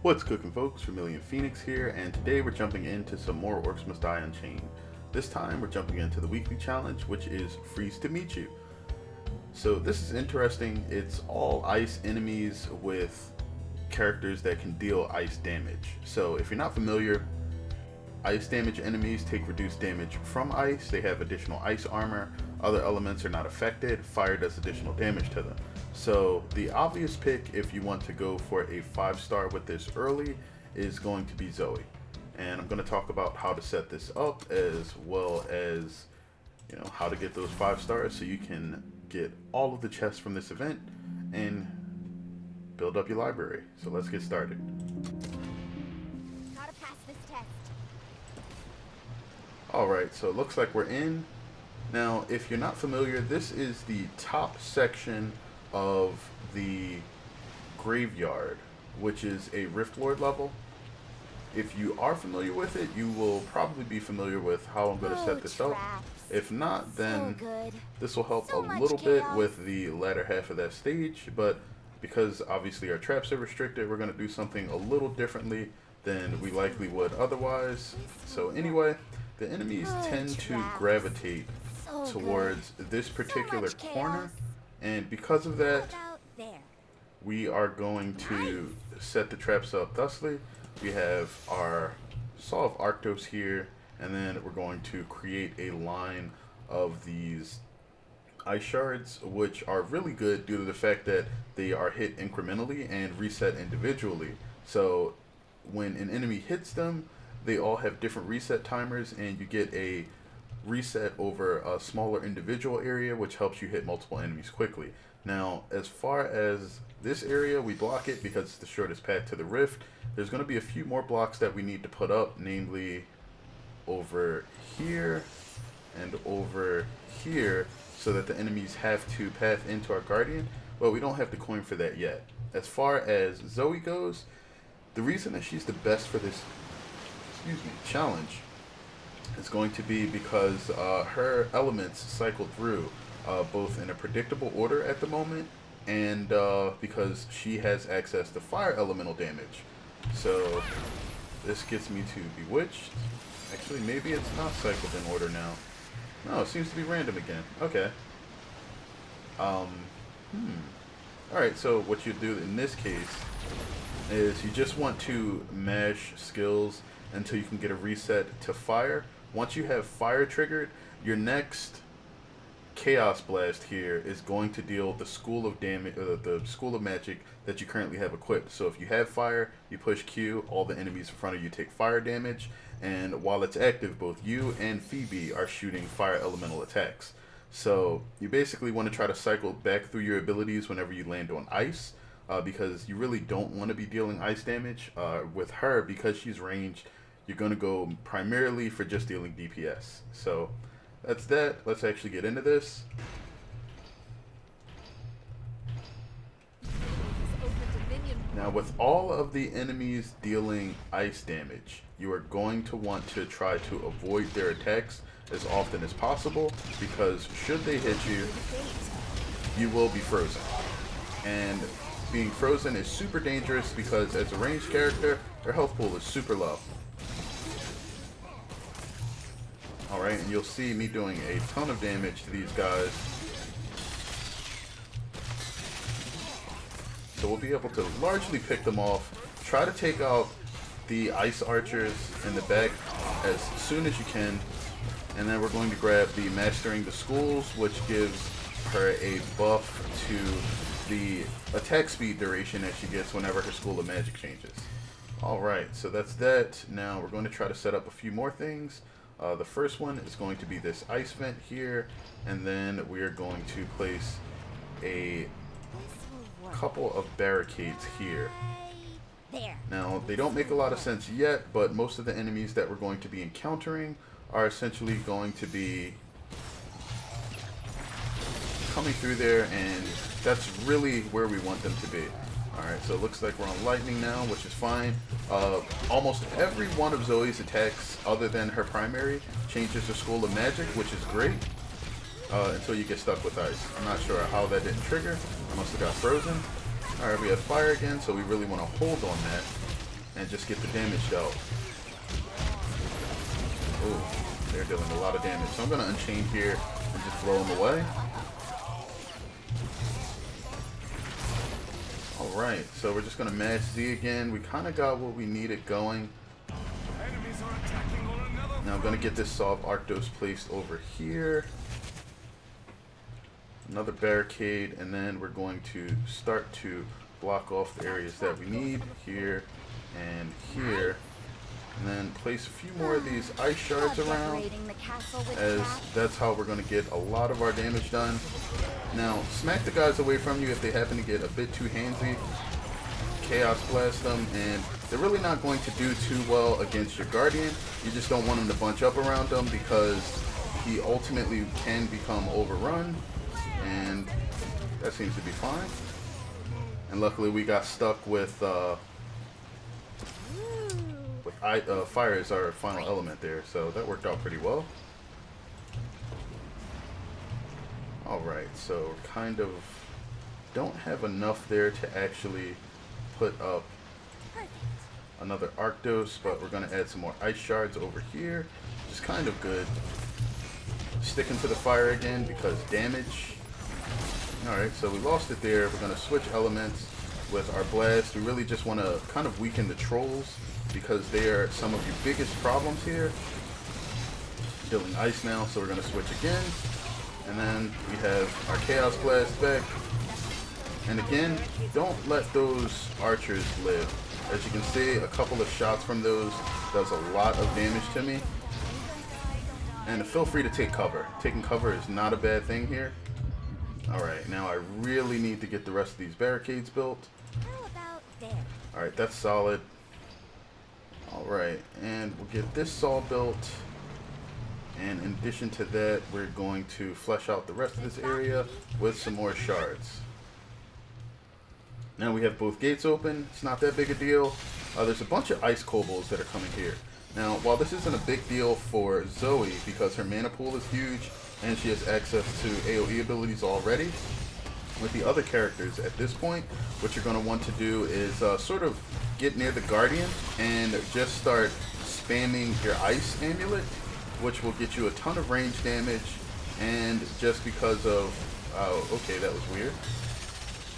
What's cooking, folks? Vermillion Phoenix here, and today we're jumping into some more Orcs Must Die Unchained. This time we're jumping into the weekly challenge, which is Freeze to Meet You. So this is interesting. It's all ice enemies with characters that can deal ice damage. So if you're not familiar, ice damage enemies take reduced damage from ice. They have additional ice armor. Other elements are not affected. Fire does additional damage to them. So the obvious pick if you want to go for a 5-star with this early is going to be Zoey. And I'm going to talk about how to set this up, as well as how to get those 5 stars so you can get all of the chests from this event and build up your library. So let's get started. Gotta pass this test. Alright, so it looks like we're in. Now, if you're not familiar, this is the top section of the graveyard, which is a Rift Lord level. If you are familiar with it, you will probably be familiar with how I'm going to set this up. If not, then this will help a little bit with the latter half of that stage, but because obviously our traps are restricted, we're going to do something a little differently than we likely would otherwise. So anyway, the enemies tend to gravitate towards this particular corner, and because of that, we are going to set the traps up thusly. We have our Saw of Arctos here, and then we're going to create a line of these ice shards, which are really good due to the fact that they are hit incrementally and reset individually. So when an enemy hits them, they all have different reset timers, and you get a reset over a smaller individual area, which helps you hit multiple enemies quickly. Now, as far as this area, we block it because it's the shortest path to the rift. There's going to be a few more blocks that we need to put up, namely over here and over here, so that the enemies have to path into our guardian, but we don't have the coin for that yet. As far as Zoey goes, the reason that she's the best for this challenge is going to be because her elements cycle through both in a predictable order at the moment, and because she has access to fire elemental damage. So this gets me to Bewitched. Actually, maybe it's not cycled in order now. No, it seems to be random again. Okay. Alright, so what you do in this case is you just want to mash skills until you can get a reset to fire. Once you have fire triggered, your next Chaos Blast here is going to deal the school of damage, the school of magic that you currently have equipped. So if you have fire, you push Q, all the enemies in front of you take fire damage, and while it's active, both you and Phoebe are shooting fire elemental attacks. So you basically want to try to cycle back through your abilities whenever you land on ice, because you really don't want to be dealing ice damage. With her, because she's ranged, you're going to go primarily for just dealing DPS. So that's that. Let's actually get into this. Now, with all of the enemies dealing ice damage, you are going to want to try to avoid their attacks as often as possible, because should they hit you, you will be frozen. And being frozen is super dangerous because as a ranged character, their health pool is super low. Alright, and you'll see me doing a ton of damage to these guys. So we'll be able to largely pick them off. Try to take out the ice archers in the back as soon as you can. And then we're going to grab the Mastering the Schools, which gives her a buff to the attack speed duration that she gets whenever her School of Magic changes. Alright, so that's that. Now we're going to try to set up a few more things. The first one is going to be this ice vent here, and then we are going to place a couple of barricades here. Now, they don't make a lot of sense yet, but most of the enemies that we're going to be encountering are essentially going to be coming through there, and that's really where we want them to be. Alright, so it looks like we're on lightning now, which is fine. Almost every one of Zoey's attacks, other than her primary, changes her School of Magic, which is great, until you get stuck with ice. I'm not sure how that didn't trigger. I must have got frozen. Alright, we have fire again, so we really want to hold on that. and just get the damage dealt. Ooh, they're dealing a lot of damage. So I'm going to Unchained here and just throw them away. Alright, so we're just going to mash Z again. We kind of got what we needed going. Now I'm going to get this Solve Arctos placed over here. Another barricade, and then we're going to start to block off the areas that we need here and here. And then place a few more of these ice shards around, as that's how we're going to get a lot of our damage done. Now, smack the guys away from you if they happen to get a bit too handsy. Chaos Blast them, and they're really not going to do too well against your Guardian. You just don't want them to bunch up around them because he ultimately can become overrun, and that seems to be fine. And luckily we got stuck with fire as our final element there, so that worked out pretty well. Alright, so kind of don't have enough there to actually put up another Arctos, but we're going to add some more ice shards over here, which is kind of good. Sticking to the fire again because damage. Alright, so we lost it there. We're going to switch elements with our blast. We really just want to kind of weaken the trolls because they are some of your biggest problems here. Dealing ice now, so we're going to switch again. And then we have our Chaos Blast back. And again, don't let those archers live. As you can see, a couple of shots from those does a lot of damage to me. And feel free to take cover. Taking cover is not a bad thing here. Alright, now I really need to get the rest of these barricades built. Alright, that's solid. Alright, and we'll get this all built. And in addition to that, we're going to flesh out the rest of this area with some more shards. Now we have both gates open. It's not that big a deal. There's a bunch of ice kobolds that are coming here. Now, while this isn't a big deal for Zoey because her mana pool is huge and she has access to AoE abilities already, with the other characters at this point, what you're going to want to do is sort of get near the Guardian and just start spamming your ice amulet, which will get you a ton of range damage. And just because of okay, that was weird.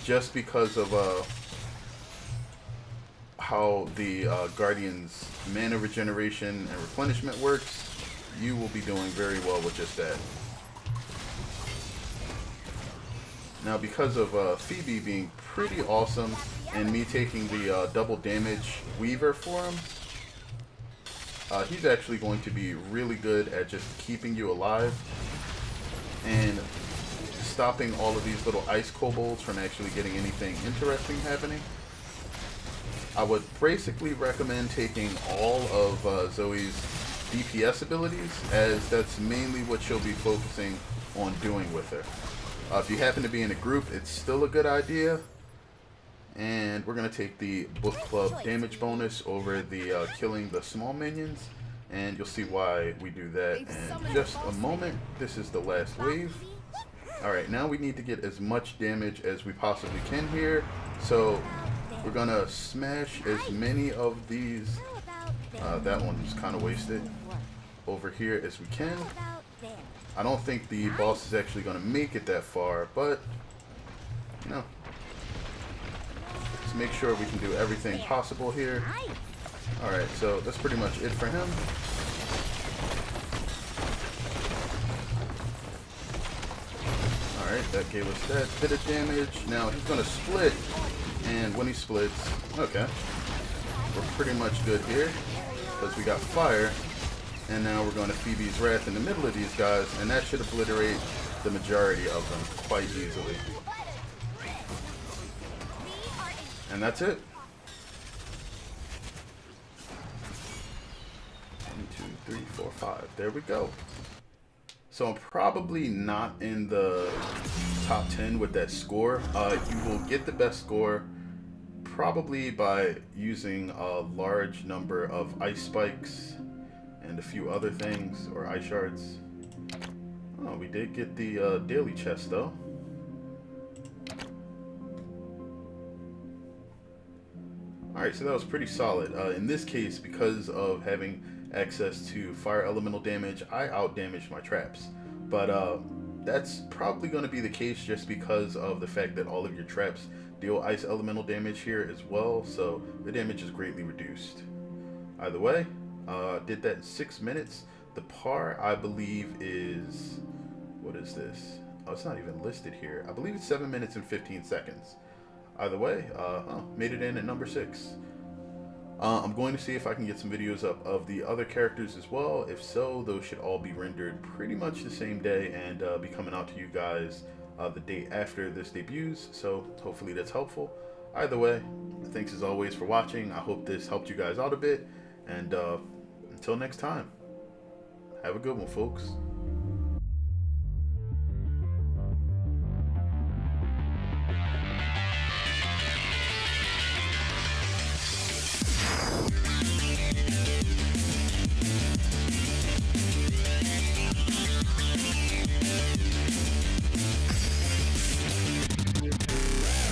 Just because of how the Guardian's mana regeneration and replenishment works, you will be doing very well with just that. Now, because of Phoebe being pretty awesome and me taking the double damage Weaver for him, he's actually going to be really good at just keeping you alive and stopping all of these little ice kobolds from actually getting anything interesting happening. I would basically recommend taking all of Zoey's DPS abilities, as that's mainly what she'll be focusing on doing with her. If you happen to be in a group, it's still a good idea. And we're going to take the Book Club damage bonus over the killing the small minions. And you'll see why we do that in just a moment. This is the last wave. Alright, now we need to get as much damage as we possibly can here. So we're going to smash as many of these, that one's kind of wasted, over here as we can. I don't think the boss is actually going to make it that far, but, you know, let's make sure we can do everything possible here. Alright, so that's pretty much it for him. Alright, that gave us that bit of damage. Now he's going to split, and when he splits, okay, we're pretty much good here, because we got fire. And now we're going to Phoebe's Wrath in the middle of these guys, and that should obliterate the majority of them quite easily. And that's it. 1, 2, 3, 4, 5. There we go. So I'm probably not in the top 10 with that score. You will get the best score probably by using a large number of ice spikes and a few other things, or ice shards. Oh, we did get the daily chest though. Alright, so that was pretty solid. In this case, because of having access to fire elemental damage, I out-damaged my traps. But that's probably going to be the case just because of the fact that all of your traps deal ice elemental damage here as well, so the damage is greatly reduced. Either way, did that in 6 minutes. The par, I believe, is... what is this? Oh, it's not even listed here. I believe it's 7 minutes and 15 seconds. Either way, made it in at number 6. I'm going to see if I can get some videos up of the other characters as well. If so, those should all be rendered pretty much the same day and be coming out to you guys the day after this debuts. So hopefully that's helpful. Either way, thanks as always for watching. I hope this helped you guys out a bit. And until next time, have a good one, folks.